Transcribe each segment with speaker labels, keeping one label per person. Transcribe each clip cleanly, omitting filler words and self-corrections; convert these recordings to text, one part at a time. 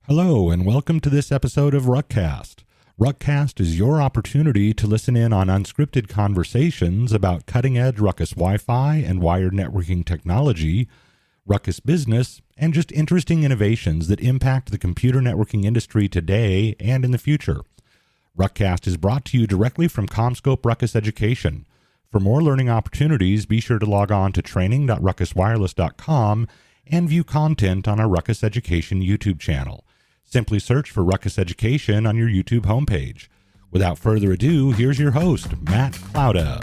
Speaker 1: Hello, and welcome to this episode of Ruckcast. Ruckcast is your opportunity to listen in on unscripted conversations about cutting-edge Ruckus Wi-Fi and wired networking technology, Ruckus business, and just interesting innovations that impact the computer networking industry today and in the future. Ruckcast is brought to you directly from CommScope Ruckus Education. For more learning opportunities, be sure to log on to training.ruckuswireless.com and view content on our Ruckus Education YouTube channel. Simply search for Ruckus Education on your YouTube homepage. Without further ado, here's your host, Matt Clouda.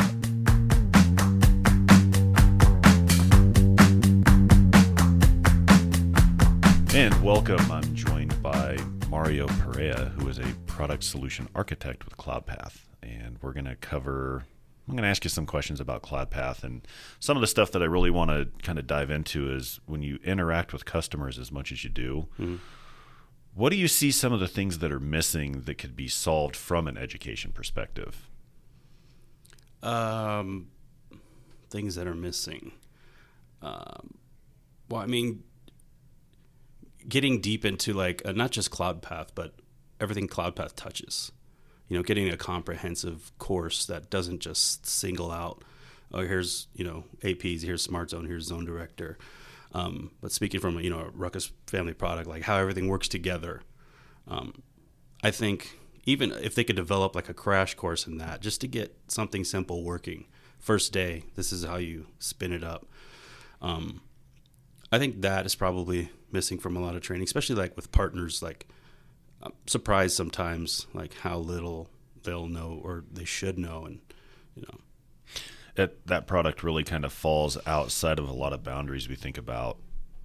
Speaker 2: And welcome. I'm joined by Mario Perea, who is a product solution architect with Cloudpath. And I'm going to ask you some questions about Cloudpath. And some of the stuff that I really want to kind of dive into is when you interact with customers as much as you do, what do you see some of the things that are missing that could be solved from an education perspective?
Speaker 3: Things that are missing. Getting deep into not just Cloudpath, but everything Cloudpath touches. Getting a comprehensive course that doesn't just single out, here's, APs, here's Smart Zone, here's Zone Director. But speaking from a Ruckus family product, like how everything works together, I think even if they could develop like a crash course in that, just to get something simple working, first day, this is how you spin it up. I think that is probably missing from a lot of training, especially like with partners. Like, I'm surprised sometimes like how little they'll know or they should know, and
Speaker 2: That product really kind of falls outside of a lot of boundaries we think about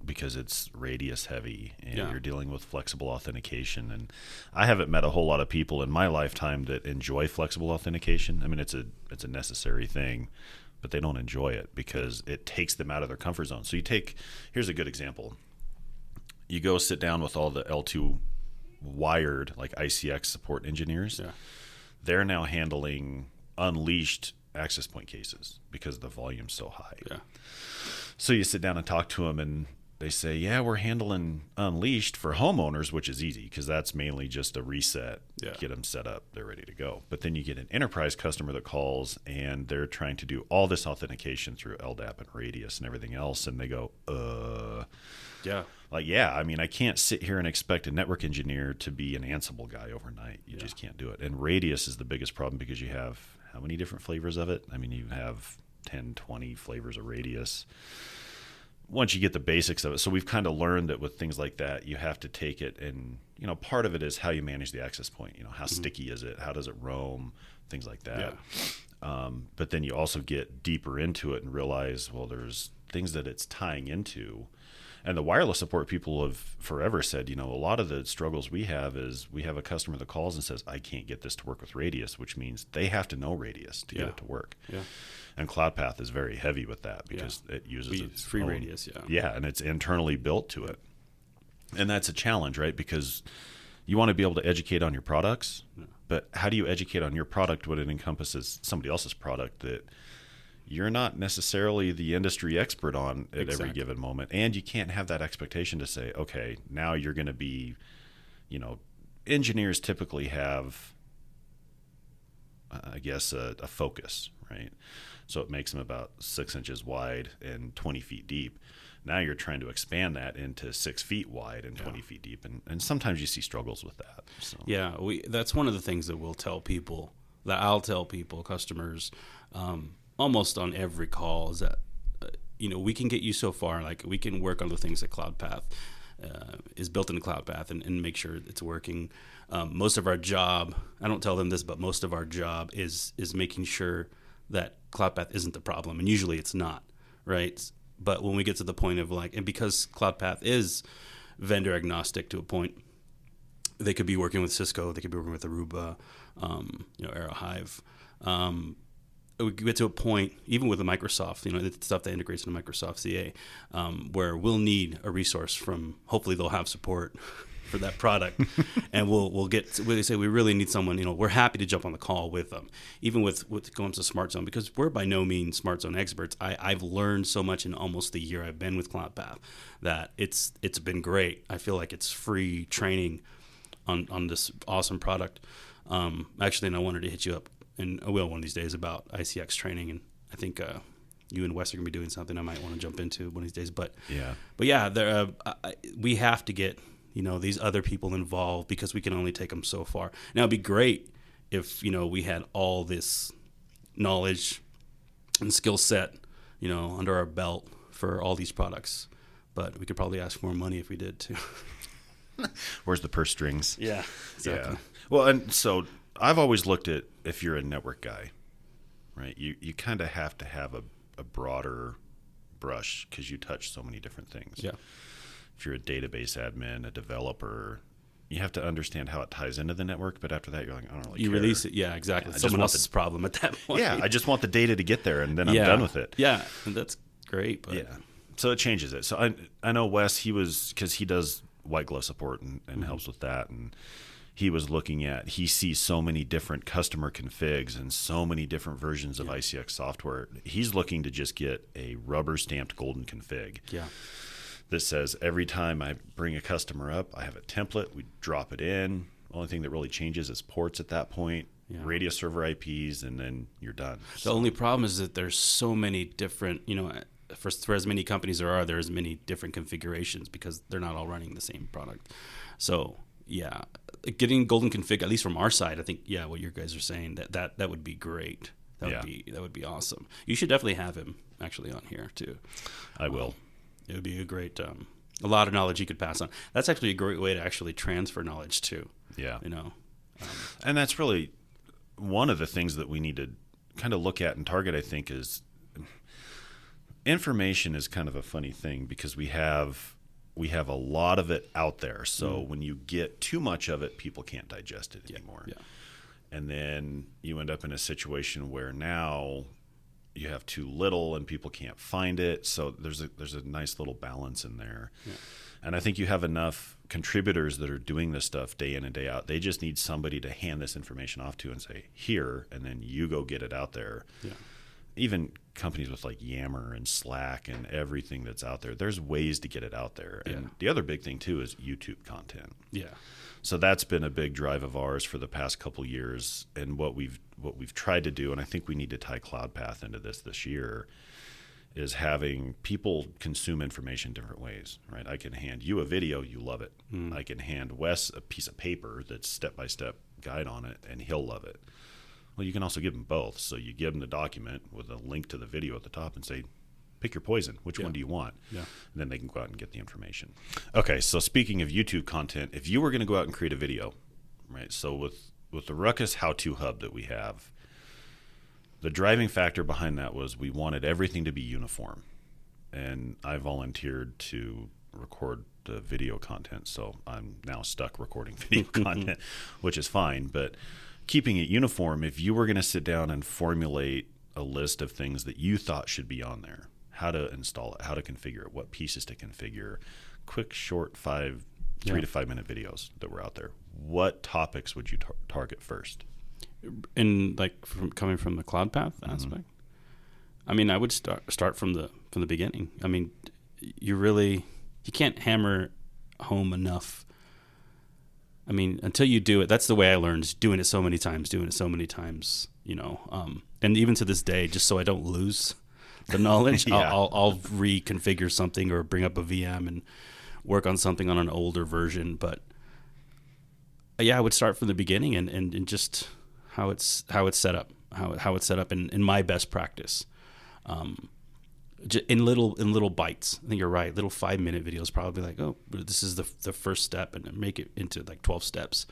Speaker 2: because it's radius heavy and you're dealing with flexible authentication. And I haven't met a whole lot of people in my lifetime that enjoy flexible authentication. I mean, it's a necessary thing, but they don't enjoy it because it takes them out of their comfort zone. So here's a good example. You go sit down with all the L2 wired, like ICX support engineers. Yeah. They're now handling unleashed access point cases because the volume's so high. Yeah. So you sit down and talk to them and they say, yeah, we're handling unleashed for homeowners, which is easy because that's mainly just a reset, get them set up, they're ready to go. But then you get an enterprise customer that calls and they're trying to do all this authentication through LDAP and Radius and everything else. And they go, I can't sit here and expect a network engineer to be an Ansible guy overnight. You just can't do it. And Radius is the biggest problem because you have how many different flavors of it? I mean, you have 10, 20 flavors of Radius. Once you get the basics of it, so we've kind of learned that with things like that, you have to take it and, part of it is how you manage the access point. How sticky is it? How does it roam? Things like that. Yeah. But then you also get deeper into it and realize, well, there's things that it's tying into. And the wireless support people have forever said, a lot of the struggles we have is we have a customer that calls and says, I can't get this to work with Radius, which means they have to know Radius to get it to work. Yeah. And Cloudpath is very heavy with that because it uses its
Speaker 3: free
Speaker 2: own,
Speaker 3: Radius.
Speaker 2: Yeah, and it's internally built to it. And that's a challenge, right? Because you want to be able to educate on your products, but how do you educate on your product when it encompasses somebody else's product that you're not necessarily the industry expert on at every given moment. And you can't have that expectation to say, okay, now you're going to be, engineers typically have, a focus, right? So it makes them about 6 inches wide and 20 feet deep. Now you're trying to expand that into 6 feet wide and 20 feet deep. And sometimes you see struggles with that. So.
Speaker 3: Yeah, that's one of the things that I'll tell people, customers, almost on every call is that, we can get you so far. Like we can work on the things that Cloudpath is built into Cloudpath and make sure it's working. Most of our job, I don't tell them this, but most of our job is making sure that Cloudpath isn't the problem. And usually it's not, right? But when we get to the point of and because Cloudpath is vendor agnostic to a point, they could be working with Cisco, they could be working with Aruba, Aerohive. We get to a point, even with the Microsoft, the stuff that integrates into Microsoft CA, where we'll need a resource from, hopefully they'll have support for that product, and we'll say we really need someone. We're happy to jump on the call with them, even with going to Smart Zone, because we're by no means Smart Zone experts. I've learned so much in almost the year I've been with Cloudpath that it's been great. I feel like it's free training on this awesome product. Actually, and I wanted to hit you up, and I will one of these days, about ICX training, and I think you and Wes are going to be doing something I might want to jump into one of these days. But yeah, we have to get these other people involved, because we can only take them so far. Now, it'd be great if we had all this knowledge and skill set under our belt for all these products, but we could probably ask for more money if we did too.
Speaker 2: Where's the purse strings?
Speaker 3: Yeah, exactly.
Speaker 2: Yeah. Well, and so I've always looked at, if you're a network guy, right, you kind of have to have a broader brush, because you touch so many different things.
Speaker 3: Yeah.
Speaker 2: If you're a database admin, a developer, you have to understand how it ties into the network. But after that, you're like, I don't really care.
Speaker 3: You release it. Yeah, exactly. Someone else's problem at that point.
Speaker 2: Yeah, I just want the data to get there, and then I'm done with it.
Speaker 3: Yeah, and that's great. But
Speaker 2: yeah, so it changes it. So I know Wes, because he does white glove support and helps with that, and he was he sees so many different customer configs and so many different versions of ICX software. He's looking to just get a rubber stamped golden config.
Speaker 3: Yeah.
Speaker 2: That says every time I bring a customer up, I have a template, we drop it in. Only thing that really changes is ports at that point, radio server IPs, and then you're done.
Speaker 3: The only problem is that there's so many different, for as many companies there are as many different configurations, because they're not all running the same product. So yeah, getting golden config, at least from our side, I think, what you guys are saying, that would be great. That would be awesome. You should definitely have him actually on here too.
Speaker 2: I will.
Speaker 3: It would be a great, a lot of knowledge you could pass on. That's actually a great way to actually transfer knowledge too.
Speaker 2: Yeah. And that's really one of the things that we need to kind of look at and target, I think, is information is kind of a funny thing, because we have a lot of it out there. So when you get too much of it, people can't digest it anymore. Yeah. And then you end up in a situation where now you have too little and people can't find it. So there's a nice little balance in there. Yeah. And I think you have enough contributors that are doing this stuff day in and day out. They just need somebody to hand this information off to and say, here, and then you go get it out there. Yeah. Even companies with like Yammer and Slack and everything that's out there, there's ways to get it out there. And the other big thing too is YouTube content. Yeah. So that's been a big drive of ours for the past couple years, and what we've tried to do, and I think we need to tie Cloudpath into this year, is having people consume information different ways, right? I can hand you a video, you love it. I can hand Wes a piece of paper that's step-by-step guide on it, and he'll love it. Well, you can also give them both. So you give them the document with a link to the video at the top and say, pick your poison. Which one do you want? Yeah. And then they can go out and get the information. Okay, so speaking of YouTube content, if you were going to go out and create a video, right? So with the Ruckus how-to hub that we have, the driving factor behind that was we wanted everything to be uniform. And I volunteered to record the video content, so I'm now stuck recording video content, which is fine. But keeping it uniform, if you were going to sit down and formulate a list of things that you thought should be on there, how to install it, how to configure it, what pieces to configure, quick, short 3 to 5 minute videos that were out there, what topics would you target first?
Speaker 3: And like coming from the Cloudpath aspect, I mean, I would start from the beginning. I mean, you can't hammer home enough. I mean, until you do it, that's the way I learned, doing it so many times, and even to this day, just so I don't lose the knowledge, I'll reconfigure something or bring up a VM and work on something on an older version. But I would start from the beginning and just how it's set up, how it's set up in my best practice, in little bites. I think you're right. Little 5-minute videos, probably like, oh, this is the first step, and make it into like 12 steps.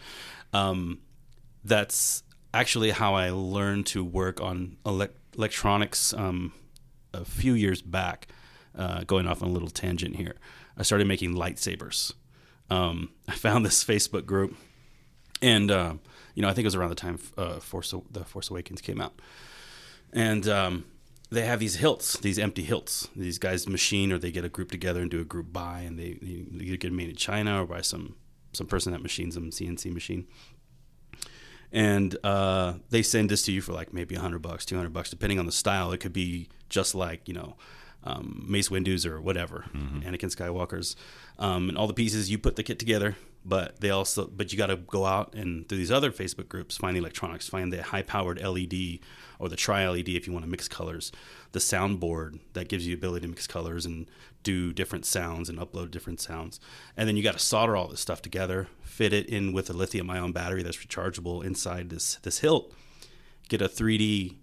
Speaker 3: That's actually how I learned to work on electronics. A few years back, going off on a little tangent here, I started making lightsabers. I found this Facebook group, and I think it was around the time the Force Awakens came out, and they have these hilts, these empty hilts. These guys machine, or they get a group together and do a group buy, and they either get made in China or by some some person that machines them, CNC machine. And they send this to you for like maybe $100, $200, depending on the style. It could be just like, Mace Windu's or whatever, Anakin Skywalker's, and all the pieces. You put the kit together, but you got to go out and through these other Facebook groups, find the electronics, find the high-powered LED or the tri-LED if you want to mix colors, the soundboard that gives you the ability to mix colors and do different sounds and upload different sounds. And then you got to solder all this stuff together, fit it in with a lithium-ion battery that's rechargeable inside this hilt, get a 3D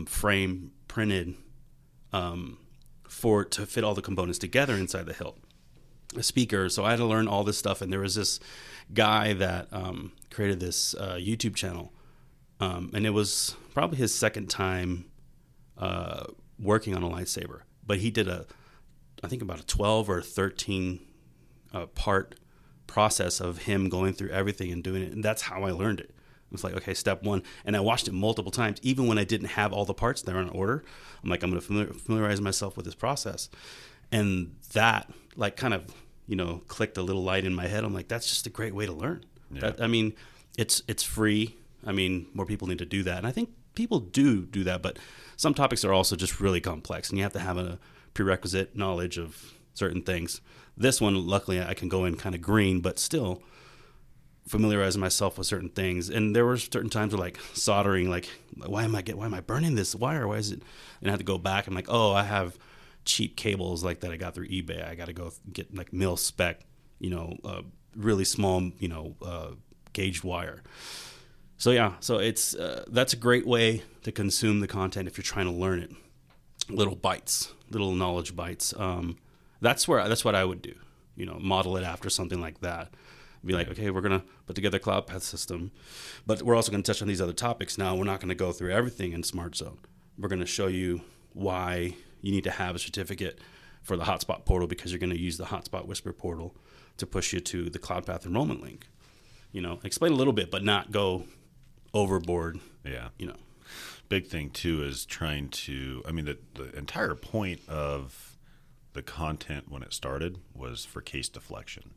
Speaker 3: frame printed to fit all the components together inside the hilt, a speaker. So I had to learn all this stuff. And there was this guy that created this YouTube channel, and it was probably his second time working on a lightsaber, but he did I think about a 12 or 13 part process of him going through everything and doing it. And that's how I learned it. It was like, okay, step one. And I watched it multiple times, even when I didn't have all the parts there in order. I'm like, I'm going to familiarize myself with this process. And that like kind of, clicked a little light in my head. I'm like, that's just a great way to learn.
Speaker 2: Yeah.
Speaker 3: It's free. More people need to do that. And I think people do that, but some topics are also just really complex and you have to have a prerequisite knowledge of certain things. This one, luckily, I can go in kind of green, but still familiarizing myself with certain things. And there were certain times where like soldering, like, why am I burning this wire? Why is it? And I had to go back. I'm like, oh, I have cheap cables like that I got through eBay. I got to go get like mil spec, really small, gauged wire. So yeah, it's that's a great way to consume the content if you're trying to learn it. Little bites, little knowledge bites. That's what I would do. Model it after something like that. Be like, okay, we're gonna put together a Cloudpath system, but we're also gonna touch on these other topics. Now we're not gonna go through everything in Smart Zone. We're gonna show you why you need to have a certificate for the Hotspot portal because you're gonna use the Hotspot Whisper portal to push you to the Cloudpath enrollment link. Explain a little bit, but not go overboard.
Speaker 2: Yeah. Big thing too is trying to, the entire point of the content when it started was for case deflection.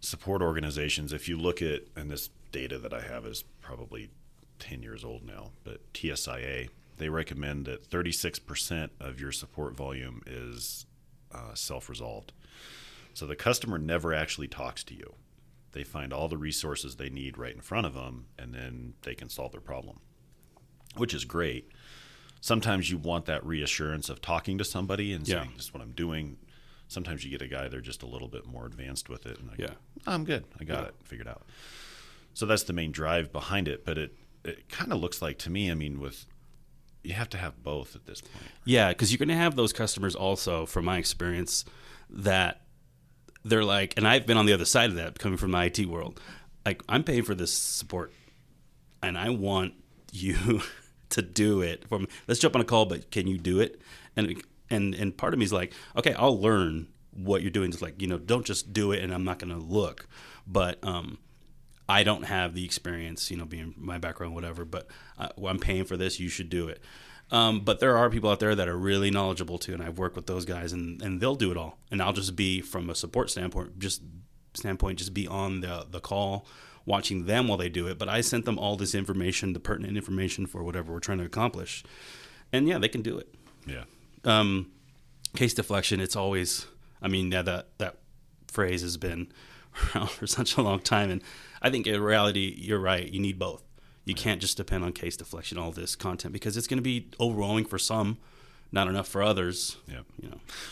Speaker 2: Support organizations, if you look at, and this data that I have is probably 10 years old now, but TSIA, they recommend that 36% of your support volume is self-resolved. So the customer never actually talks to you. They find all the resources they need right in front of them, and then they can solve their problem, which is great. Sometimes you want that reassurance of talking to somebody and saying, this is what I'm doing. Sometimes you get a guy, they're just a little bit more advanced with it. And like, I'm good. I got it figured out. So that's the main drive behind it. But it kind of looks like to me, you have to have both at this point.
Speaker 3: Yeah, because you're going to have those customers also, from my experience, that they're like, and I've been on the other side of that, coming from the IT world. Like, I'm paying for this support, and I want you to do it for me. Let's jump on a call, but can you do it? And part of me is like, okay, I'll learn what you're doing. Just like, don't just do it and I'm not going to look. But I don't have the experience, being my background, whatever. But I'm paying for this. You should do it. But there are people out there that are really knowledgeable too. And I've worked with those guys and they'll do it all. And I'll just be, from a support standpoint, just be on the call, watching them while they do it. But I sent them all this information, the pertinent information for whatever we're trying to accomplish. And yeah, they can do it.
Speaker 2: Yeah.
Speaker 3: Case deflection, it's always, that phrase has been around for such a long time. And I think in reality, you're right. You need both. You can't just depend on case deflection, all this content, because it's going to be overwhelming for some, not enough for others.
Speaker 2: Yeah.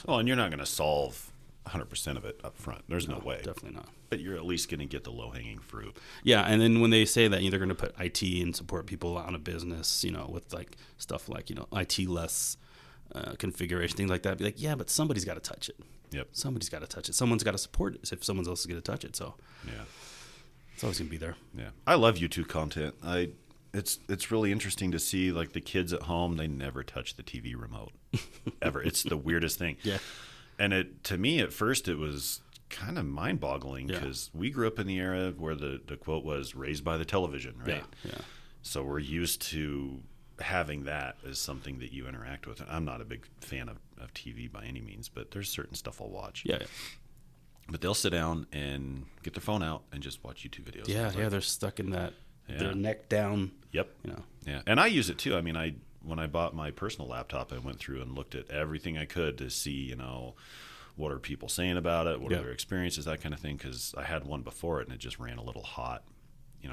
Speaker 2: Well, and you're not going to solve 100% of it up front. There's no way.
Speaker 3: Definitely not.
Speaker 2: But you're at least going to get the low-hanging fruit.
Speaker 3: Yeah, and then when they say that, they're going to put IT and support people out of business, with like stuff like, IT less configuration, things like that. Be like, yeah, but somebody's got to touch it.
Speaker 2: Yep.
Speaker 3: Somebody's got to touch it. Someone's got to support it if someone else is going to touch it. So
Speaker 2: yeah,
Speaker 3: it's always going to be there.
Speaker 2: Yeah, I love YouTube content. It's really interesting to see, like, the kids at home, they never touch the TV remote ever. It's the weirdest thing.
Speaker 3: Yeah.
Speaker 2: And to me at first it was kind of mind-boggling because we grew up in the era where the quote was raised by the television, right?
Speaker 3: Yeah.
Speaker 2: So we're used to having that as something that you interact with. I'm not a big fan of TV by any means, but there's certain stuff I'll watch.
Speaker 3: Yeah.
Speaker 2: But they'll sit down and get their phone out and just watch YouTube videos.
Speaker 3: Yeah,
Speaker 2: like,
Speaker 3: they're stuck in that, their neck down.
Speaker 2: Yep.
Speaker 3: You know.
Speaker 2: Yeah, and I use it too. I mean, when I bought my personal laptop, I went through and looked at everything I could to see, what are people saying about it, what are their experiences, that kind of thing, because I had one before it and it just ran a little hot.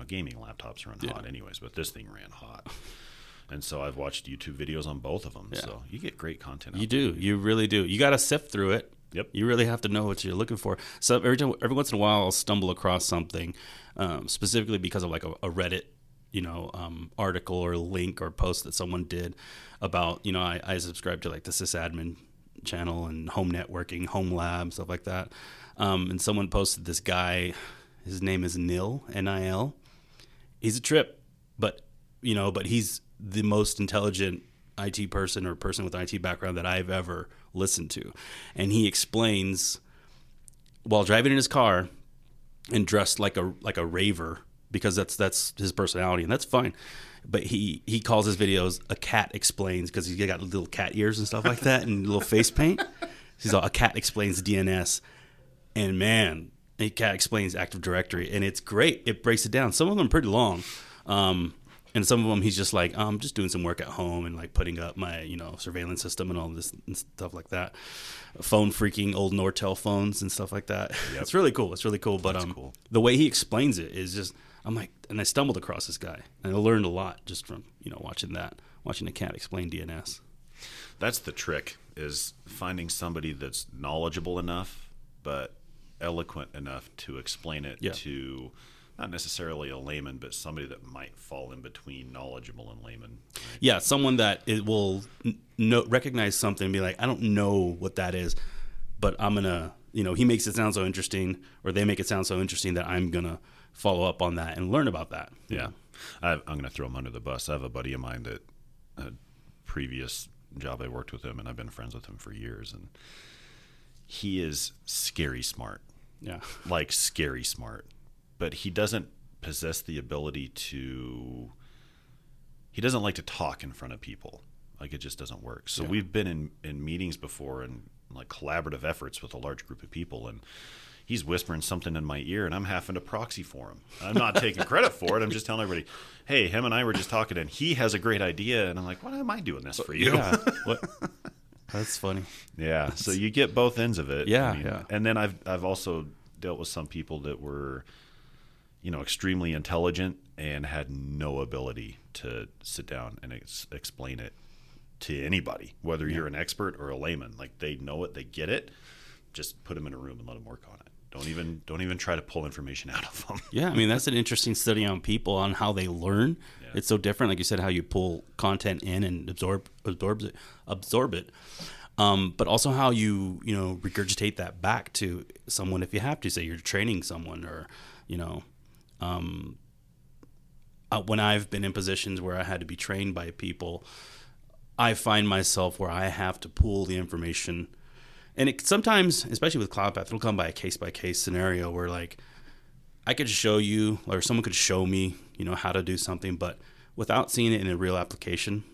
Speaker 2: Gaming laptops run hot anyways, but this thing ran hot. And so I've watched YouTube videos on both of them. Yeah. So you get great content.
Speaker 3: You do. You really do. You got to sift through it.
Speaker 2: Yep.
Speaker 3: You really have to know what you're looking for. So every once in a while, I'll stumble across something, specifically because of like a Reddit, article or link or post that someone did about, I subscribe to like the sysadmin channel and home networking, home lab, stuff like that. And someone posted this guy, his name is Nil, N-I-L. He's a trip, but he's the most intelligent IT person or person with an IT background that I've ever listened to. And he explains, while driving in his car and dressed like a raver, because that's his personality, and that's fine. But he calls his videos "A Cat Explains" because he's got little cat ears and stuff like that and little face paint. He's all, "A Cat Explains DNS." And man, A Cat Explains Active Directory, and it's great. It breaks it down. Some of them are pretty long. And some of them he's just like, I'm just doing some work at home and like putting up my, surveillance system and all this and stuff like that. Phone freaking old Nortel phones and stuff like that. Yep. It's really cool. But cool. The way he explains it is just, I'm like, and I stumbled across this guy and I learned a lot just from, watching A Cat Explain DNS.
Speaker 2: That's the trick, is finding somebody that's knowledgeable enough, but eloquent enough to explain it to not necessarily a layman, but somebody that might fall in between knowledgeable and layman. Right?
Speaker 3: Yeah, someone that it will recognize something and be like, I don't know what that is, but I'm going to, he makes it sound so interesting, or they make it sound so interesting that I'm going to follow up on that and learn about that.
Speaker 2: Yeah. I'm going to throw him under the bus. I have a buddy of mine that a previous job I worked with him, and I've been friends with him for years, and he is scary smart.
Speaker 3: Yeah.
Speaker 2: Like scary smart. But he doesn't possess the ability to, he doesn't like to talk in front of people. Like, it just doesn't work. So we've been in meetings before and like collaborative efforts with a large group of people, and he's whispering something in my ear and I'm having to proxy for him. I'm not taking credit for it. I'm just telling everybody, hey, him and I were just talking and he has a great idea. And I'm like, why am I doing this for you?
Speaker 3: Yeah. What? That's funny.
Speaker 2: Yeah. So you get both ends of it.
Speaker 3: Yeah. Yeah.
Speaker 2: And then I've also dealt with some people that were, extremely intelligent and had no ability to sit down and explain it to anybody, whether you're an expert or a layman. Like, they know it, they get it. Just put them in a room and let them work on it. Don't even try to pull information out of them.
Speaker 3: Yeah, I mean, that's an interesting study on people, on how they learn. Yeah. It's so different, like you said, how you pull content in and absorb it. But also how you regurgitate that back to someone if you have to. Say you're training someone, or when I've been in positions where I had to be trained by people, I find myself where I have to pull the information. And it sometimes, especially with Cloudpath, it'll come by a case-by-case scenario where, like, I could show you, or someone could show me, how to do something, but without seeing it in a real application,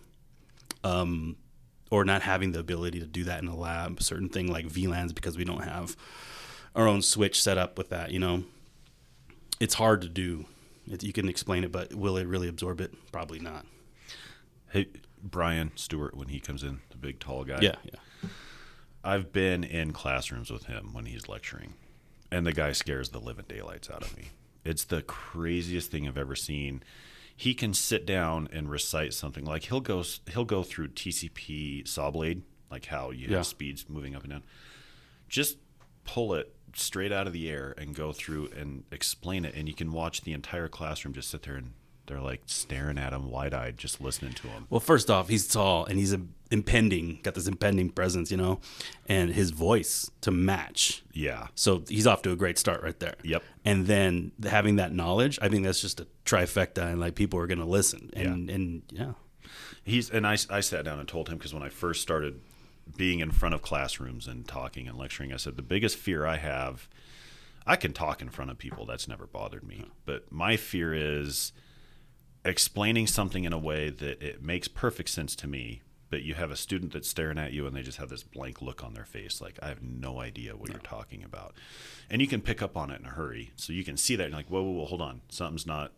Speaker 3: or not having the ability to do that in a lab, certain thing like VLANs, because we don't have our own switch set up with that, it's hard to do. You can explain it, but will it really absorb it? Probably not.
Speaker 2: Hey, Brian Stewart, when he comes in, the big tall guy.
Speaker 3: Yeah.
Speaker 2: I've been in classrooms with him when he's lecturing, and the guy scares the living daylights out of me. It's the craziest thing I've ever seen. He can sit down and recite something like he'll go through TCP saw blade, like how you have speeds moving up and down. Just pull it straight out of the air and go through and explain it, and you can watch the entire classroom just sit there and they're like staring at him wide-eyed, just listening to him.
Speaker 3: Well, first off, he's tall and he's got this impending presence, and his voice to match.
Speaker 2: Yeah.
Speaker 3: So he's off to a great start right there.
Speaker 2: Yep.
Speaker 3: And then having that knowledge, I think that's just a trifecta, and like people are going to listen. And
Speaker 2: I sat down and told him, because when I first started being in front of classrooms and talking and lecturing, I said, the biggest fear I have, I can talk in front of people. That's never bothered me. But my fear is explaining something in a way that it makes perfect sense to me, but you have a student that's staring at you and they just have this blank look on their face. Like, I have no idea what you're talking about. And you can pick up on it in a hurry. So you can see that and you're like, whoa, hold on. Something's not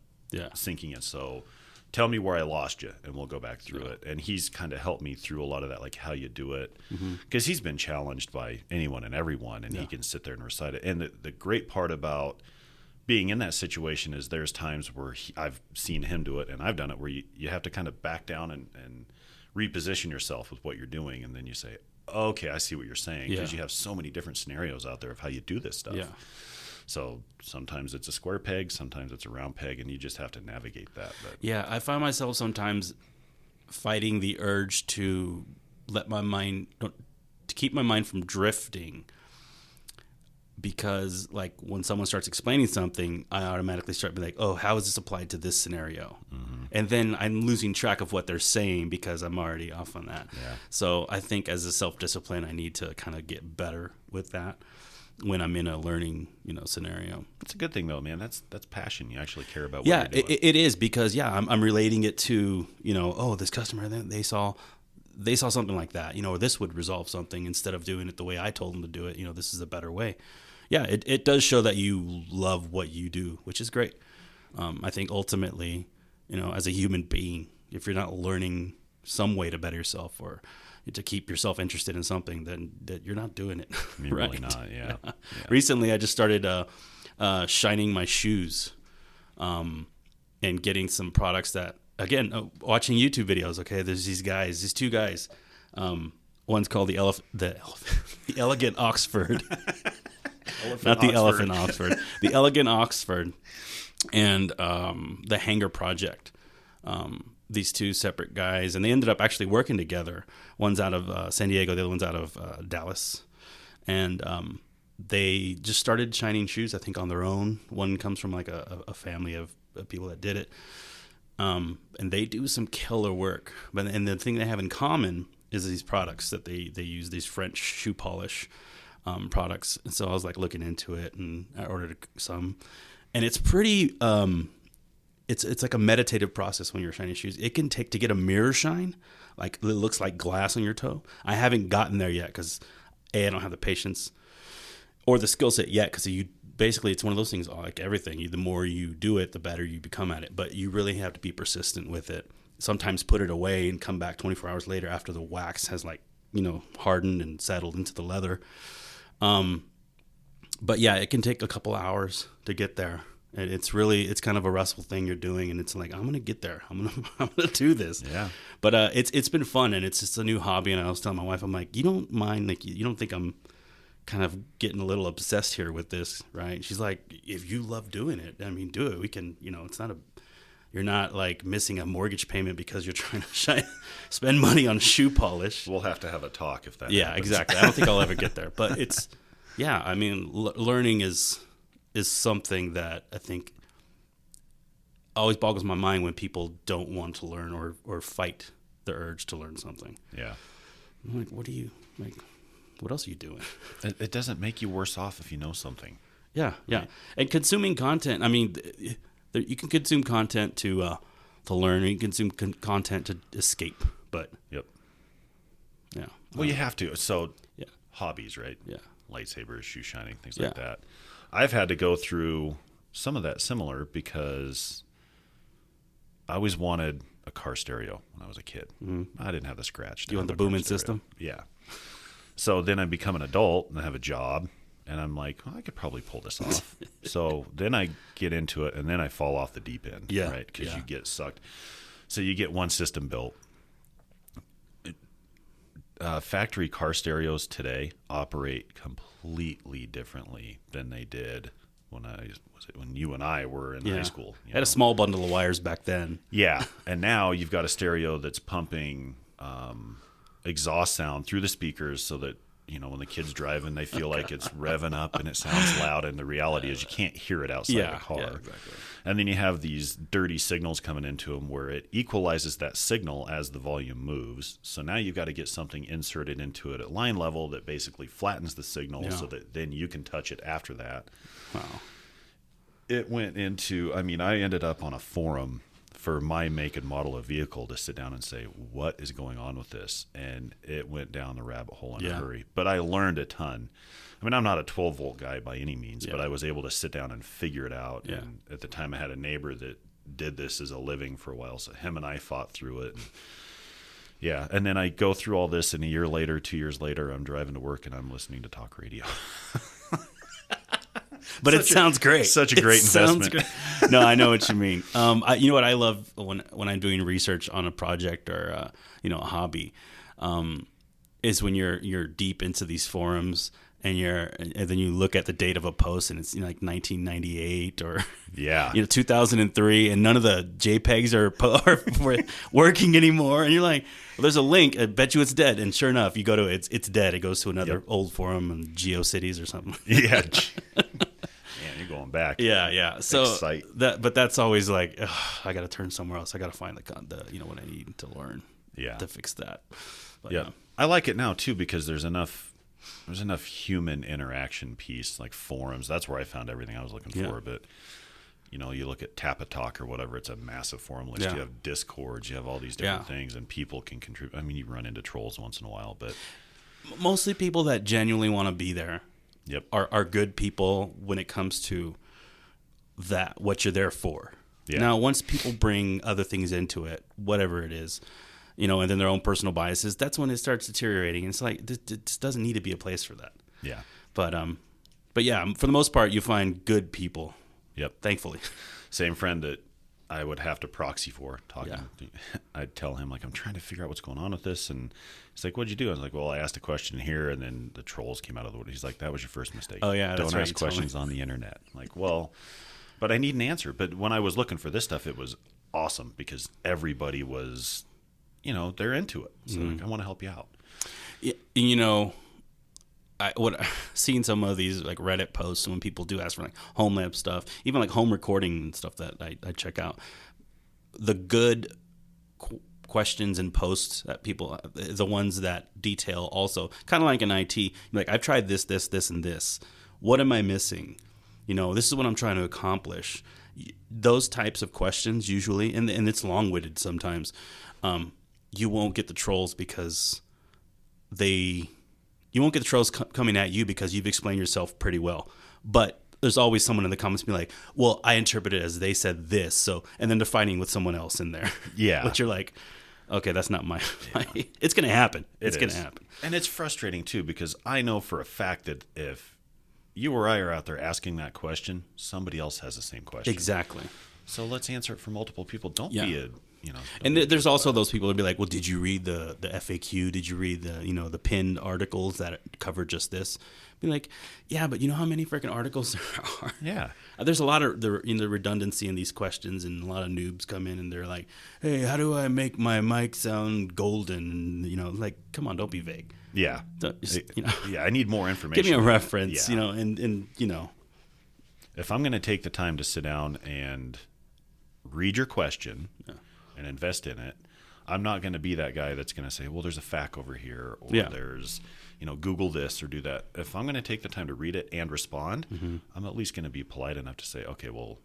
Speaker 2: sinking in. So tell me where I lost you and we'll go back through it. And he's kind of helped me through a lot of that, like how you do it. Because he's been challenged by anyone and everyone, and he can sit there and recite it. And the great part about being in that situation is there's times where I've seen him do it and I've done it, where you have to kind of back down and reposition yourself with what you're doing. And then you say, okay, I see what you're saying. Because you have so many different scenarios out there of how you do this stuff. So sometimes it's a square peg, sometimes it's a round peg, and you just have to navigate that. But.
Speaker 3: Yeah, I find myself sometimes fighting the urge to keep my mind from drifting, because like when someone starts explaining something, I automatically start being like, oh, how is this applied to this scenario? And then I'm losing track of what they're saying because I'm already off on that. So I think as a self-discipline, I need to kind of get better with that when I'm in a learning, scenario.
Speaker 2: That's a good thing though, man. That's passion. You actually care about what you're doing.
Speaker 3: It is, because I'm relating it to, this customer, they saw something like that, or this would resolve something instead of doing it the way I told them to do it. This is a better way. Yeah, it does show that you love what you do, which is great. I think ultimately, as a human being, if you're not learning some way to better yourself or to keep yourself interested in something, then that you're not doing it.
Speaker 2: You're
Speaker 3: right?
Speaker 2: really not, yeah.
Speaker 3: Recently, I just started shining my shoes and getting some products that, again, watching YouTube videos. Okay, there's these two guys. One's called the Elegant Oxford. Not the Elephant Oxford. The Elegant Oxford and the Hanger Project. These two separate guys, and they ended up actually working together. One's out of San Diego, the other one's out of Dallas. And they just started shining shoes, I think, on their own. One comes from like a family of people that did it. And they do some killer work. And the thing they have in common is these products that they use, these French shoe polish products. And so I was like looking into it, and I ordered some. And it's pretty... It's like a meditative process when you're shining shoes. It can take to get a mirror shine, like it looks like glass on your toe. I haven't gotten there yet because I don't have the patience or the skill set yet, because it's one of those things, like everything. The more you do it, the better you become at it. But you really have to be persistent with it. Sometimes put it away and come back 24 hours later after the wax has hardened and settled into the leather. But yeah, it can take a couple hours to get there. And it's kind of a restful thing you're doing, and it's like, I'm gonna get there. I'm gonna do this.
Speaker 2: Yeah.
Speaker 3: But it's been fun, and it's just a new hobby. And I was telling my wife, I'm like, you don't mind, like, you don't think I'm kind of getting a little obsessed here with this, right? She's like, if you love doing it, I mean, do it. We can, you're not like missing a mortgage payment because you're trying to spend money on shoe polish.
Speaker 2: We'll have to have a talk if that.
Speaker 3: Yeah,
Speaker 2: happens.
Speaker 3: Exactly. I don't think I'll ever get there, but learning is something that I think always boggles my mind when people don't want to learn or fight the urge to learn something.
Speaker 2: Yeah.
Speaker 3: I'm like, what else are you doing?
Speaker 2: It doesn't make you worse off if you know something.
Speaker 3: Yeah. Right? And consuming content, I mean, you can consume content to learn, or you can consume content to escape, but...
Speaker 2: Yep.
Speaker 3: Yeah.
Speaker 2: Well, you have to. So, hobbies, right?
Speaker 3: Yeah.
Speaker 2: Lightsabers, shoe shining, things like that. I've had to go through some of that similar because I always wanted a car stereo when I was a kid. I didn't have the scratch.
Speaker 3: You want the booming system?
Speaker 2: Yeah. So then I become an adult and I have a job, and I'm like, I could probably pull this off. So then I get into it, and then I fall off the deep end, right? Because you get sucked. So you get one system built. Factory car stereos today operate completely differently than they did when you and I were in high school.
Speaker 3: I had a small bundle of wires back then.
Speaker 2: Yeah, and now you've got a stereo that's pumping exhaust sound through the speakers so that when the kid's driving, they feel like it's revving up and it sounds loud. And the reality is you can't hear it outside the car.
Speaker 3: Yeah, exactly.
Speaker 2: And then you have these dirty signals coming into them where it equalizes that signal as the volume moves. So now you've got to get something inserted into it at line level that basically flattens the signal so that then you can touch it after that.
Speaker 3: Wow.
Speaker 2: It went into, I ended up on a forum for my make and model of vehicle to sit down and say, what is going on with this? And it went down the rabbit hole in a hurry. But I learned a ton. I mean, I'm not a 12-volt guy by any means, but I was able to sit down and figure it out.
Speaker 3: Yeah.
Speaker 2: And at the time, I had a neighbor that did this as a living for a while, so him and I fought through it. And, and then I go through all this, and a year later, 2 years later, I'm driving to work, and I'm listening to talk radio.
Speaker 3: But it sounds great.
Speaker 2: Such a great investment.
Speaker 3: Great. No, I know what you mean. You know what I love when I'm doing research on a project or a hobby, is when you're deep into these forums and then you look at the date of a post and it's like 1998 or 2003, and none of the JPEGs are working anymore, and you're like, well, there's a link. I bet you it's dead, and sure enough, you go to it, it's dead. It goes to another old forum in GeoCities or something.
Speaker 2: Yeah. Man, you're going back.
Speaker 3: Yeah. So but that's always like, I got to turn somewhere else. I got to find the what I need to learn. To fix that. But,
Speaker 2: I like it now too because there's enough human interaction piece, like forums. That's where I found everything I was looking for. But you look at Tapatalk or whatever, it's a massive forum list. You have Discords, you have all these different things, and people can contribute. I mean, you run into trolls once in a while, but
Speaker 3: mostly people that genuinely want to be there.
Speaker 2: Yep.
Speaker 3: Are good people when it comes to that, what you're there for.
Speaker 2: Yeah.
Speaker 3: Now, once people bring other things into it, whatever it is, and then their own personal biases, that's when it starts deteriorating. And it's like, this doesn't need to be a place for that.
Speaker 2: Yeah.
Speaker 3: But yeah, for the most part, you find good people.
Speaker 2: Yep.
Speaker 3: Thankfully.
Speaker 2: Same friend that I would have to proxy for talking. Yeah. I'd tell him, like, I'm trying to figure out what's going on with this. And he's like, what'd you do? I was like, well, I asked a question here, and then the trolls came out of the wood. He's like, that was your first mistake.
Speaker 3: Oh, yeah.
Speaker 2: Don't ask questions on the internet. I'm like, well, but I need an answer. But when I was looking for this stuff, it was awesome because everybody was, they're into it. So like, I want to help you out.
Speaker 3: Yeah, seeing some of these like Reddit posts when people do ask for like home lab stuff, even like home recording and stuff that I check out, the good questions and posts that people, the ones that detail also, kind of like in IT, like I've tried this, and this. What am I missing? This is what I'm trying to accomplish. Those types of questions usually, and it's long-winded sometimes, you won't get the trolls because you won't get the trolls coming at you because you've explained yourself pretty well. But there's always someone in the comments be like, well, I interpret it as they said this. So, and then they're fighting with someone else in there.
Speaker 2: Yeah.
Speaker 3: But you're like, okay, that's not my it's going to happen. It's going to happen.
Speaker 2: And it's frustrating too, because I know for a fact that if you or I are out there asking that question, somebody else has the same question.
Speaker 3: Exactly.
Speaker 2: So let's answer it for multiple people. Don't be
Speaker 3: and there's also those people that be like, well, did you read the FAQ? Did you read the pinned articles that cover just this? Be like, yeah, but you know how many freaking articles there are?
Speaker 2: Yeah.
Speaker 3: There's a lot of the redundancy in these questions, and a lot of noobs come in and they're like, hey, how do I make my mic sound golden? And, like, come on, don't be vague.
Speaker 2: Yeah. Yeah, I need more information.
Speaker 3: Give me a reference,
Speaker 2: yeah.
Speaker 3: and
Speaker 2: If I'm going to take the time to sit down and read your question and invest in it, I'm not going to be that guy that's going to say, well, there's a FAQ over here, or there's, Google this or do that. If I'm going to take the time to read it and respond, I'm at least going to be polite enough to say, okay, well,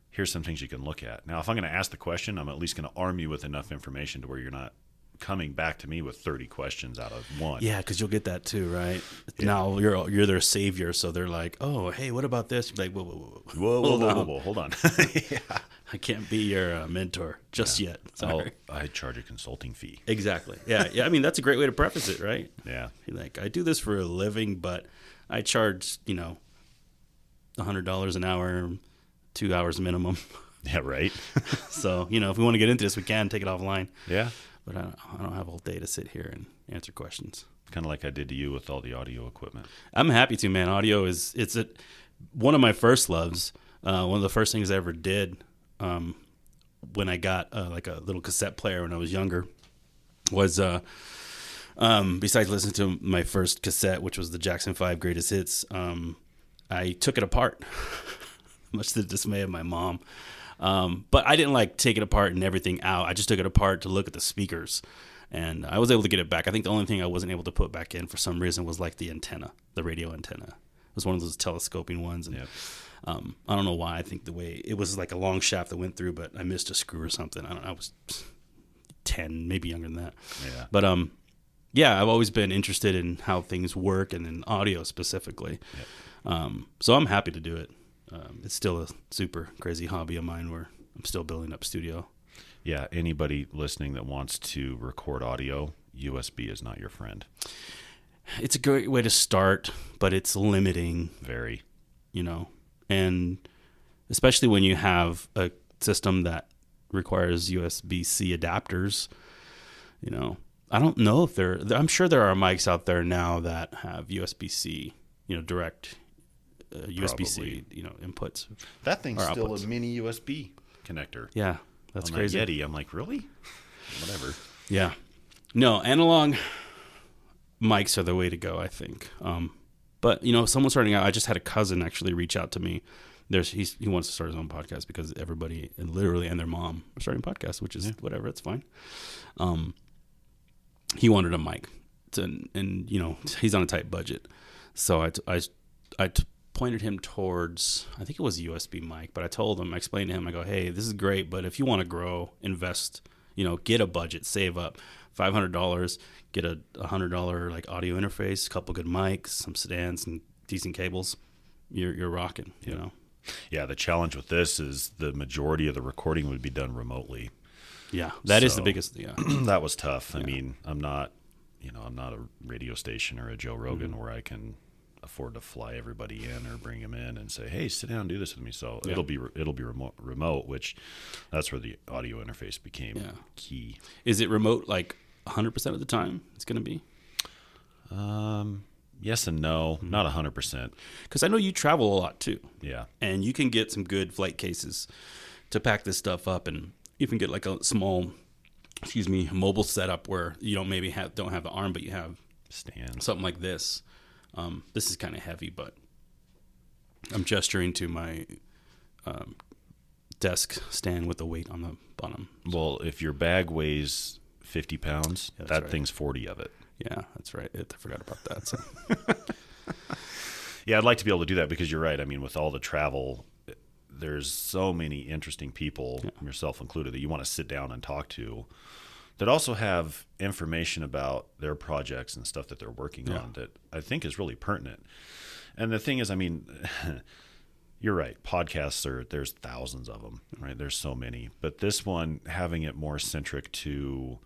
Speaker 2: here's some things you can look at. Now, if I'm going to ask the question, I'm at least going to arm you with enough information to where you're not coming back to me with 30 questions out of one.
Speaker 3: Yeah, because you'll get that too, right? Yeah. Now you're their savior, so they're like, oh, hey, what about this? You're like, whoa,
Speaker 2: hold on.
Speaker 3: Yeah. I can't be your mentor just yet. Sorry.
Speaker 2: I charge a consulting fee.
Speaker 3: Exactly. Yeah. I mean, that's a great way to preface it, right?
Speaker 2: Yeah.
Speaker 3: You're like, I do this for a living, but I charge, $100 an hour, 2 hours minimum.
Speaker 2: Yeah, right.
Speaker 3: So, if we want to get into this, we can take it offline.
Speaker 2: Yeah.
Speaker 3: But I don't have all day to sit here and answer questions.
Speaker 2: Kind of like I did to you with all the audio equipment.
Speaker 3: I'm happy to, man. Audio it's one of my first loves. One of the first things I ever did when I got like a little cassette player when I was younger was besides listening to my first cassette, which was the Jackson 5 Greatest Hits, I took it apart, much to the dismay of my mom. But I didn't take it apart and everything out. I just took it apart to look at the speakers, and I was able to get it back. I think the only thing I wasn't able to put back in for some reason was the antenna, the radio antenna. It was one of those telescoping ones. And, I don't know why. I think the way it was like a long shaft that went through, but I missed a screw or something. I don't know. I was 10, maybe younger than that.
Speaker 2: Yeah.
Speaker 3: But yeah, I've always been interested in how things work and in audio specifically. Yep. So I'm happy to do it. It's still a super crazy hobby of mine where I'm still building up studio.
Speaker 2: Yeah, anybody listening that wants to record audio, USB is not your friend.
Speaker 3: It's a great way to start, but it's limiting.
Speaker 2: Very.
Speaker 3: You know, and especially when you have a system that requires USB-C adapters, you know. I don't know if I'm sure there are mics out there now that have USB-C, you know, direct USB-C, you know, inputs.
Speaker 2: That thing's still
Speaker 3: outputs.
Speaker 2: a mini USB connector.
Speaker 3: Yeah, that's
Speaker 2: on
Speaker 3: crazy.
Speaker 2: That Yeti, I'm like, really? Whatever.
Speaker 3: Yeah. No, analog mics are the way to go, I think. But, you know, someone starting out, I just had a cousin actually reach out to me. He wants to start his own podcast because everybody, literally, and their mom are starting podcasts, which is whatever, it's fine. He wanted a mic, and you know, he's on a tight budget. So I pointed him towards, I think it was a USB mic, but I explained to him, I go, hey, this is great, but if you want to grow, invest, you know, get a budget, save up $500, get a $100 like audio interface, a couple good mics, some stands, and decent cables. You're rocking, you know.
Speaker 2: Yeah, the challenge with this is the majority of the recording would be done remotely.
Speaker 3: Yeah, that is the biggest. Yeah,
Speaker 2: that was tough. I mean, I'm not a radio station or a Joe Rogan where I can afford to fly everybody in or bring them in and say, hey, sit down and do this with me. So it'll be remote, which that's where the audio interface became key.
Speaker 3: Is it remote like 100% of the time? It's going to be.
Speaker 2: Yes and no, not 100%.
Speaker 3: Because I know you travel a lot too.
Speaker 2: Yeah,
Speaker 3: and you can get some good flight cases to pack this stuff up, and you can get like a small, mobile setup where you don't have the arm, but you have
Speaker 2: stands,
Speaker 3: something like this. This is kind of heavy, but I'm gesturing to my desk stand with the weight on the bottom.
Speaker 2: Well, if your bag weighs 50 pounds, that
Speaker 3: right.
Speaker 2: thing's 40 of it.
Speaker 3: Yeah, that's right. I forgot about that. So.
Speaker 2: Yeah, I'd like to be able to do that because you're right. I mean, with all the travel, there's so many interesting people, yourself included, that you want to sit down and talk to that also have information about their projects and stuff that they're working on that I think is really pertinent. And the thing is, I mean, you're right. Podcasts there's thousands of them, right? There's so many. But this one, having it more centric to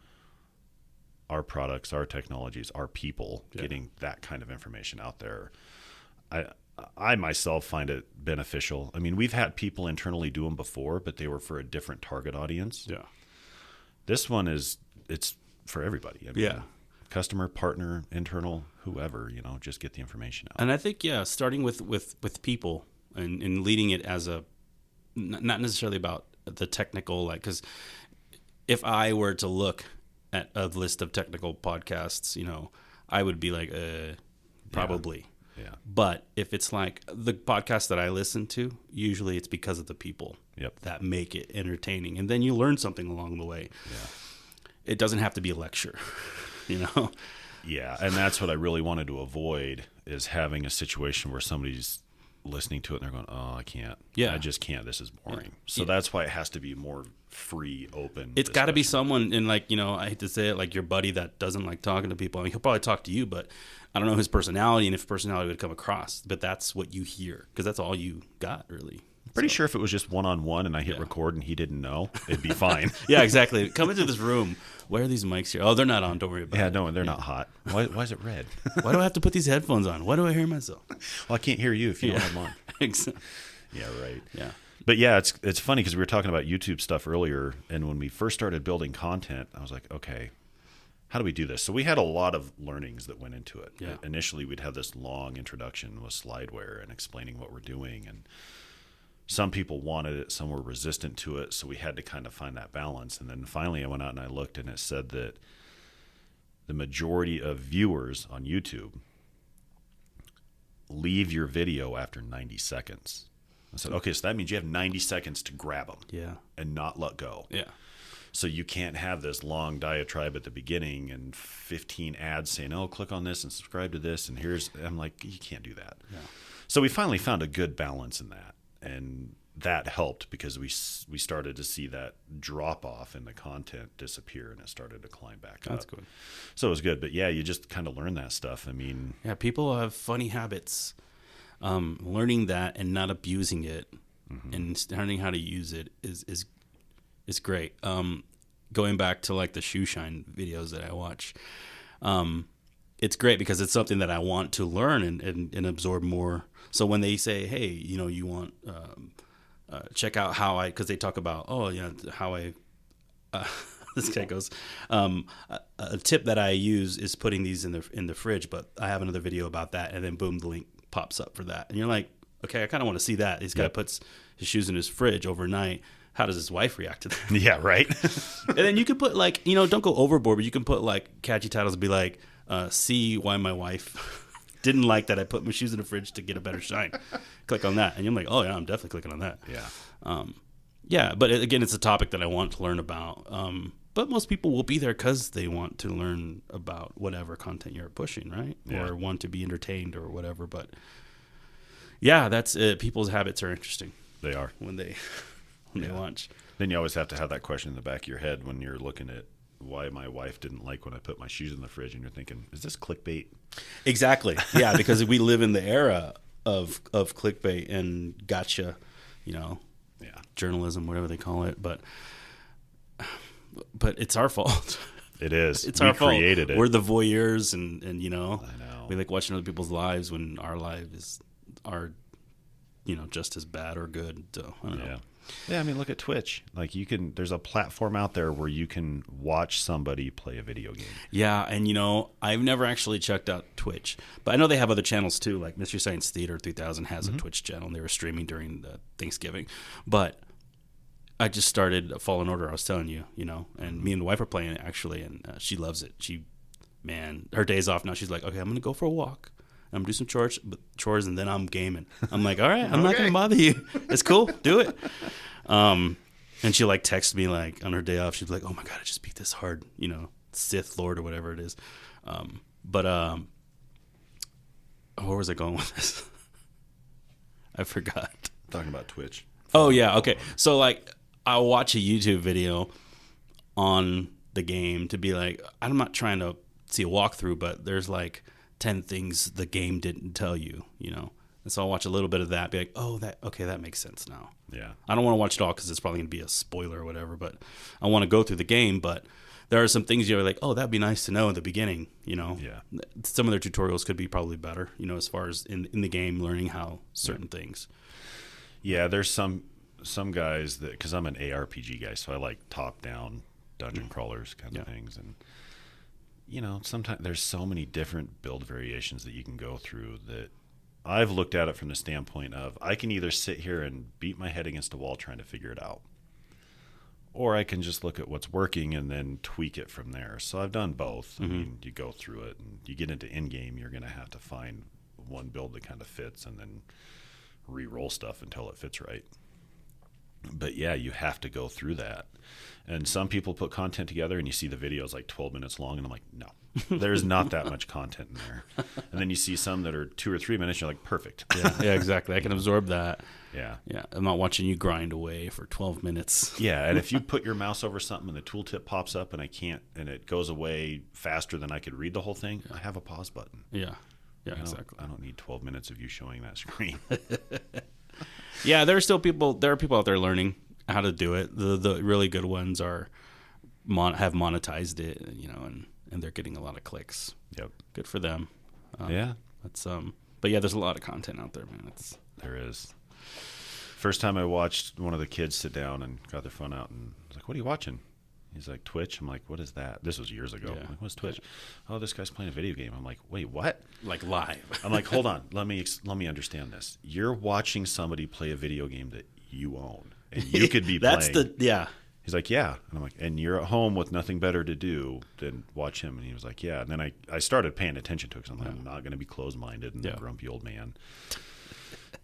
Speaker 2: our products, our technologies, our people, getting that kind of information out there, I myself find it beneficial. I mean, we've had people internally do them before, but they were for a different target audience.
Speaker 3: Yeah.
Speaker 2: This one it's for everybody. I mean, customer, partner, internal, whoever, you know, just get the information out.
Speaker 3: And I think, starting with people and leading it as not necessarily about the technical, like, because if I were to look at a list of technical podcasts, you know, I would be like, probably.
Speaker 2: Yeah.
Speaker 3: But if it's like the podcast that I listen to, usually it's because of the people that make it entertaining. And then you learn something along the way. Yeah. It doesn't have to be a lecture, you know?
Speaker 2: Yeah. And that's what I really wanted to avoid, is having a situation where somebody's listening to it and they're going, oh, I can't. Yeah. I just can't. This is boring. Yeah. So that's why it has to be more free, open.
Speaker 3: It's got to be someone, and like, you know, I hate to say it, like your buddy that doesn't like talking to people. I mean, he'll probably talk to you, but I don't know his personality and if personality would come across. But that's what you hear, because that's all you got, really.
Speaker 2: Pretty sure if it was just one-on-one and I hit record and he didn't know, it'd be fine.
Speaker 3: Yeah, exactly. Come into this room. Why are these mics here? Oh, they're not on. Don't worry about it.
Speaker 2: Yeah, no, they're not hot. Why is it red?
Speaker 3: Why do I have to put these headphones on? Why do I hear myself?
Speaker 2: Well, I can't hear you if you don't have them on.
Speaker 3: Exactly.
Speaker 2: Yeah, right.
Speaker 3: Yeah.
Speaker 2: But yeah, it's funny because we were talking about YouTube stuff earlier, and when we first started building content, I was like, okay, how do we do this? So we had a lot of learnings that went into it.
Speaker 3: Yeah.
Speaker 2: Initially, we'd have this long introduction with slideware and explaining what we're doing, and some people wanted it, some were resistant to it, so we had to kind of find that balance. And then finally I went out and I looked, and it said that the majority of viewers on YouTube leave your video after 90 seconds. I said, okay, so that means you have 90 seconds to grab them and not let go.
Speaker 3: Yeah.
Speaker 2: So you can't have this long diatribe at the beginning and 15 ads saying, oh, click on this and subscribe to this. And I'm like, you can't do that. Yeah. So we finally found a good balance in that. and that helped because we started to see that drop off in the content disappear, and it started to climb back up.
Speaker 3: That's good.
Speaker 2: So it was good. But yeah, you just kind of learn that stuff. I mean,
Speaker 3: yeah, people have funny habits. Learning that and not abusing it, and learning how to use it is great. Going back to like the Shoeshine videos that I watch, it's great because it's something that I want to learn and absorb more. So when they say, hey, you want check out how because they talk about how I this guy goes a tip that I use is putting these in the fridge, but I have another video about that, and then boom, the link pops up for that, and you're like, okay, I kind of want to see that. This guy puts his shoes in his fridge overnight. How does his wife react to that?
Speaker 2: Yeah, right.
Speaker 3: And then you could put like, don't go overboard, but you can put like catchy titles and be like, see why my wife didn't like that I put my shoes in the fridge to get a better shine. Click on that. And you're like, oh yeah, I'm definitely clicking on that.
Speaker 2: Yeah.
Speaker 3: Yeah, but again, it's a topic that I want to learn about. But most people will be there because they want to learn about whatever content you're pushing, right?
Speaker 2: Yeah.
Speaker 3: Or want to be entertained or whatever. But yeah, that's it. People's habits are interesting.
Speaker 2: They are.
Speaker 3: When they watch.
Speaker 2: Then you always have to have that question in the back of your head when you're looking at why my wife didn't like when I put my shoes in the fridge, and you're thinking, is this clickbait?
Speaker 3: Exactly. Yeah, because we live in the era of clickbait and gotcha, journalism, whatever they call it. But it's our fault.
Speaker 2: It is.
Speaker 3: It's our fault.
Speaker 2: We created it.
Speaker 3: We're the voyeurs, and
Speaker 2: I know.
Speaker 3: we like watching other people's lives when our lives are, just as bad or good. So I don't know.
Speaker 2: Yeah, I mean, look at Twitch. Like there's a platform out there where you can watch somebody play a video game.
Speaker 3: Yeah, and I've never actually checked out Twitch, but I know they have other channels too. Like Mystery Science Theater 3000 has a Twitch channel, and they were streaming during the Thanksgiving. But I just started Fallen Order. I was telling you, and me and the wife are playing it actually, and she loves it. Her day's off now. She's like, okay, I'm gonna go for a walk. I'm gonna do some chores, and then I'm gaming. I'm like, all right, I'm not gonna bother you. It's cool, do it. And she like texts me like on her day off. She's like, oh my god, I just beat this hard, Sith Lord or whatever it is. Where was I going with this? I forgot.
Speaker 2: Talking about Twitch.
Speaker 3: Oh yeah, okay. So like, I'll watch a YouTube video on the game to be like, I'm not trying to see a walkthrough, but there's like 10 things the game didn't tell you, and so I'll watch a little bit of that, be like, oh, that makes sense now.
Speaker 2: Yeah.
Speaker 3: I don't want to watch it all because it's probably going to be a spoiler or whatever, but I want to go through the game, but there are some things you're like, oh, that'd be nice to know in the beginning,
Speaker 2: Yeah.
Speaker 3: Some of their tutorials could be probably better, as far as in the game, learning how certain things.
Speaker 2: Yeah, there's some guys that, because I'm an ARPG guy, so I like top-down dungeon crawlers kind of things, and sometimes there's so many different build variations that you can go through that I've looked at it from the standpoint of I can either sit here and beat my head against a wall trying to figure it out, or I can just look at what's working and then tweak it from there. So I've done both. I mean, you go through it and you get into in-game, you're going to have to find one build that kind of fits and then re-roll stuff until it fits right. But yeah, you have to go through that. And some people put content together and you see the video is like 12 minutes long, and I'm like, no, there's not that much content in there. And then you see some that are 2 or 3 minutes, you're like, perfect.
Speaker 3: Yeah, exactly. I can absorb that.
Speaker 2: Yeah.
Speaker 3: I'm not watching you grind away for 12 minutes.
Speaker 2: Yeah, and if you put your mouse over something and the tooltip pops up and it goes away faster than I could read the whole thing, I have a pause button.
Speaker 3: Yeah, exactly.
Speaker 2: I don't need 12 minutes of you showing that screen.
Speaker 3: Yeah, there are people out there learning how to do it. The really good ones have monetized it, and they're getting a lot of clicks.
Speaker 2: Yep.
Speaker 3: Good for them.
Speaker 2: Yeah.
Speaker 3: That's but yeah, there's a lot of content out there, man.
Speaker 2: There is. First time I watched one of the kids sit down and got their phone out and I was like, what are you watching? He's like, Twitch. I'm like, what is that? This was years ago.
Speaker 3: Yeah.
Speaker 2: I'm like, what's Twitch? Oh, this guy's playing a video game. I'm like, wait, what?
Speaker 3: Like live.
Speaker 2: I'm like, hold on. Let me understand this. You're watching somebody play a video game that you own and you could be playing. He's like, yeah. And I'm like, and you're at home with nothing better to do than watch him. And he was like, yeah. And then I started paying attention to it because I'm like, I'm not going to be closed-minded and a grumpy old man.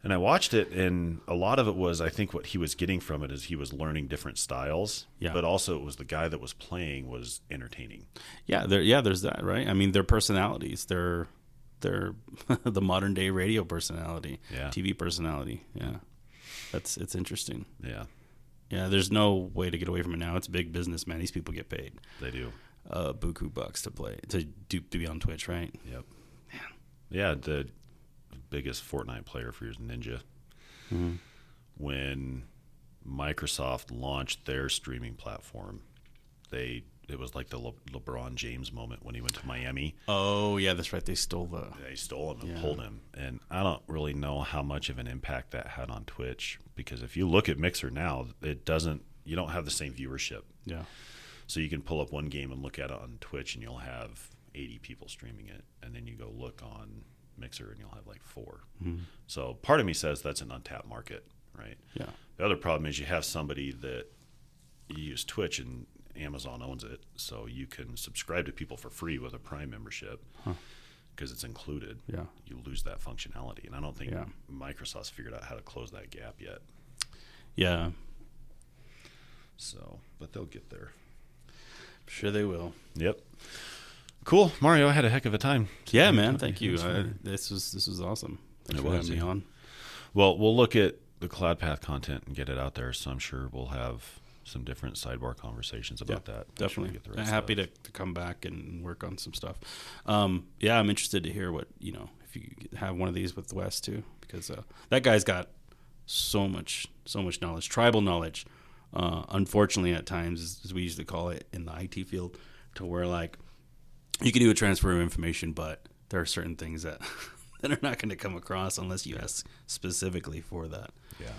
Speaker 2: And I watched it, and a lot of it was, I think what he was getting from it is he was learning different styles, but also it was the guy that was playing was entertaining.
Speaker 3: Yeah, there's that, right? I mean, their personalities, they're the modern-day radio personality, TV personality, It's interesting.
Speaker 2: Yeah.
Speaker 3: Yeah, there's no way to get away from it now. It's big business, man. These people get paid.
Speaker 2: They do.
Speaker 3: Buku bucks to be on Twitch, right?
Speaker 2: Yep. Man. Yeah, the biggest Fortnite player for years, Ninja.
Speaker 3: Mm-hmm.
Speaker 2: When Microsoft launched their streaming platform, it was like the LeBron James moment when he went to Miami.
Speaker 3: Oh, yeah, that's right. They stole him and
Speaker 2: pulled him. And I don't really know how much of an impact that had on Twitch, because if you look at Mixer now, you don't have the same viewership.
Speaker 3: Yeah.
Speaker 2: So you can pull up one game and look at it on Twitch and you'll have 80 people streaming it. And then you go look on Mixer and you'll have like 4.
Speaker 3: Mm-hmm.
Speaker 2: So part of me says that's an untapped market, right?
Speaker 3: Yeah.
Speaker 2: The other problem is you have somebody that you use Twitch and Amazon owns it, so you can subscribe to people for free with a Prime membership because it's included.
Speaker 3: Yeah.
Speaker 2: You lose that functionality, and I don't think Microsoft's figured out how to close that gap yet.
Speaker 3: Yeah.
Speaker 2: So, but they'll get there.
Speaker 3: Sure they will.
Speaker 2: Yep. Cool, Mario. I had a heck of a time.
Speaker 3: Yeah, man. Thank you. This was awesome. Thanks for having me on.
Speaker 2: Well, we'll look at the Cloudpath content and get it out there. So I'm sure we'll have some different sidebar conversations about that.
Speaker 3: Definitely. I'm happy to come back and work on some stuff. I'm interested to hear what, if you have one of these with Wes too, because that guy's got so much knowledge, tribal knowledge. Unfortunately, at times, as we usually call it in the IT field, to where like you can do a transfer of information, but there are certain things that that are not going to come across unless you ask specifically for that.
Speaker 2: Yeah.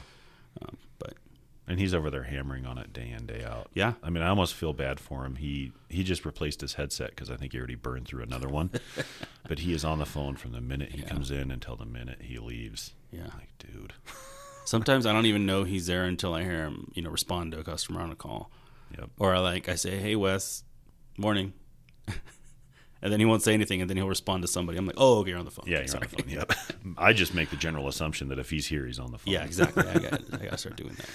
Speaker 3: And
Speaker 2: he's over there hammering on it day in, day out.
Speaker 3: Yeah.
Speaker 2: I mean, I almost feel bad for him. He just replaced his headset because I think he already burned through another one. But he is on the phone from the minute he comes in until the minute he leaves.
Speaker 3: Yeah.
Speaker 2: Like, dude.
Speaker 3: Sometimes I don't even know he's there until I hear him, respond to a customer on a call.
Speaker 2: Yep.
Speaker 3: Or I say, hey, Wes, morning. And then he won't say anything, and then he'll respond to somebody. I'm like, oh, okay, you're on the phone.
Speaker 2: Yeah, you're on the phone. Yep. I just make the general assumption that if he's here, he's on the phone.
Speaker 3: Yeah, exactly. I got to start doing that.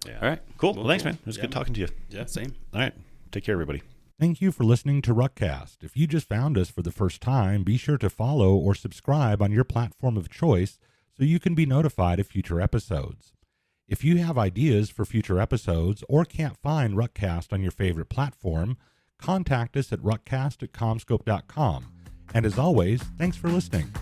Speaker 2: Yeah.
Speaker 3: All right.
Speaker 2: Cool. Well, thanks, man. It was good talking to you.
Speaker 3: Yeah, same.
Speaker 2: All right. Take care, everybody.
Speaker 1: Thank you for listening to Ruckcast. If you just found us for the first time, be sure to follow or subscribe on your platform of choice so you can be notified of future episodes. If you have ideas for future episodes or can't find Ruckcast on your favorite platform, contact us at ruckcast@comscope.com. And as always, thanks for listening.